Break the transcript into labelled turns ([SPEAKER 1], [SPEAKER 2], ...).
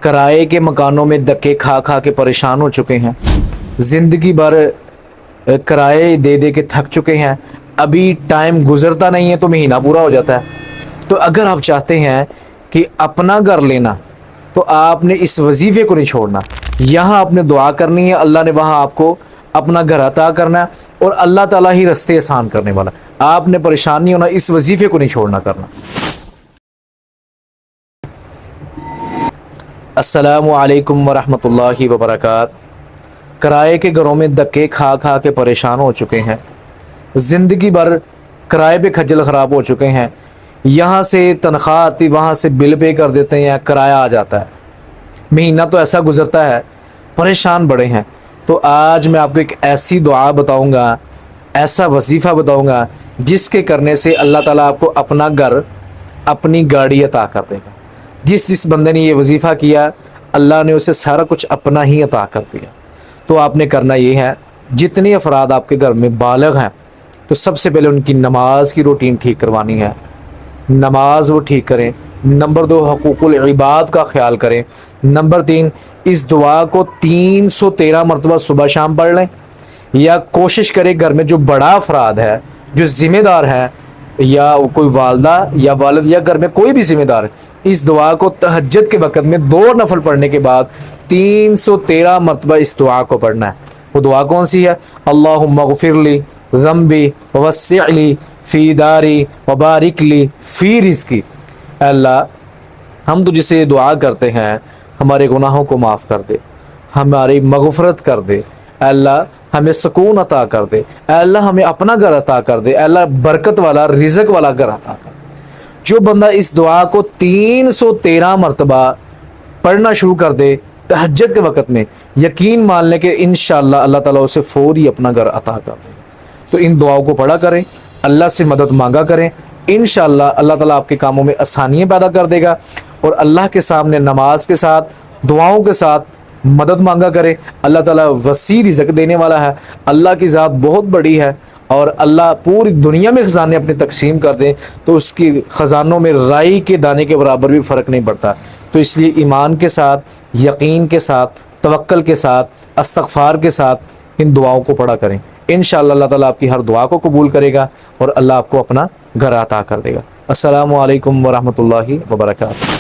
[SPEAKER 1] کرائے کے مکانوں میں دھکے کھا کھا کے پریشان ہو چکے ہیں، زندگی بھر کرائے دے دے کے تھک چکے ہیں، ابھی ٹائم گزرتا نہیں ہے تو مہینہ پورا ہو جاتا ہے۔ تو اگر آپ چاہتے ہیں کہ اپنا گھر لینا تو آپ نے اس وظیفے کو نہیں چھوڑنا، یہاں آپ نے دعا کرنی ہے، اللہ نے وہاں آپ کو اپنا گھر عطا کرنا ہے، اور اللہ تعالیٰ ہی رستے آسان کرنے والا، آپ نے پریشان نہیں ہونا، اس وظیفے کو نہیں چھوڑنا کرنا۔ السلام علیکم ورحمۃ اللہ وبرکاتہ۔ کرائے کے گھروں میں دھکے کھا کھا کے پریشان ہو چکے ہیں، زندگی بھر کرائے پہ کھجل خراب ہو چکے ہیں، یہاں سے تنخواہ آتی وہاں سے بل پے کر دیتے ہیں، کرایہ آ جاتا ہے، مہینہ تو ایسا گزرتا ہے، پریشان بڑے ہیں۔ تو آج میں آپ کو ایک ایسی دعا بتاؤں گا، ایسا وظیفہ بتاؤں گا جس کے کرنے سے اللہ تعالیٰ آپ کو اپنا گھر، اپنی گاڑی عطا کر دے گا۔ جس بندے نے یہ وظیفہ کیا اللہ نے اسے سارا کچھ اپنا ہی عطا کر دیا۔ تو آپ نے کرنا یہ ہے، جتنے افراد آپ کے گھر میں بالغ ہیں تو سب سے پہلے ان کی نماز کی روٹین ٹھیک کروانی ہے، نماز وہ ٹھیک کریں۔ نمبر 2، حقوق العباد کا خیال کریں۔ نمبر 3، اس دعا کو 313 مرتبہ صبح شام پڑھ لیں، یا کوشش کریں گھر میں جو بڑا افراد ہے، جو ذمہ دار ہے، یا کوئی والدہ یا والد یا گھر میں کوئی بھی ذمہ دار ہے، اس دعا کو تہجد کے وقت میں 2 نفل پڑھنے کے بعد 313 مرتبہ اس دعا کو پڑھنا ہے۔ وہ دعا کون سی ہے؟ اللہم اغفر لی ذنبی ووسع لی فی داری وبارک لی فی رزقی۔ اے اللہ، ہم تو جسے دعا کرتے ہیں ہمارے گناہوں کو معاف کر دے، ہماری مغفرت کر دے، اے اللہ ہمیں سکون عطا کر دے، اے اللہ ہمیں اپنا گھر عطا کر دے، اے اللہ برکت والا رزق والا گھر عطا کر دے۔ جو بندہ اس دعا کو 313 مرتبہ پڑھنا شروع کر دے تہجد کے وقت میں، یقین مان لیں کہ انشاءاللہ اللہ تعالیٰ اسے فوری اپنا گھر عطا کر دے۔ تو ان دعاؤں کو پڑھا کریں، اللہ سے مدد مانگا کریں، انشاءاللہ اللہ تعالیٰ آپ کے کاموں میں آسانیاں پیدا کر دے گا، اور اللہ کے سامنے نماز کے ساتھ دعاؤں کے ساتھ مدد مانگا کرے۔ اللہ تعالیٰ وسیع رزق دینے والا ہے، اللہ کی ذات بہت بڑی ہے، اور اللہ پوری دنیا میں خزانے اپنے تقسیم کر دیں تو اس کی خزانوں میں رائی کے دانے کے برابر بھی فرق نہیں پڑتا۔ تو اس لیے ایمان کے ساتھ، یقین کے ساتھ، توکل کے ساتھ، استغفار کے ساتھ ان دعاؤں کو پڑھا کریں۔ انشاءاللہ اللہ تعالیٰ آپ کی ہر دعا کو قبول کرے گا، اور اللہ آپ کو اپنا گھر عطا کر دے گا۔ السلام علیکم ورحمۃ اللہ وبرکاتہ۔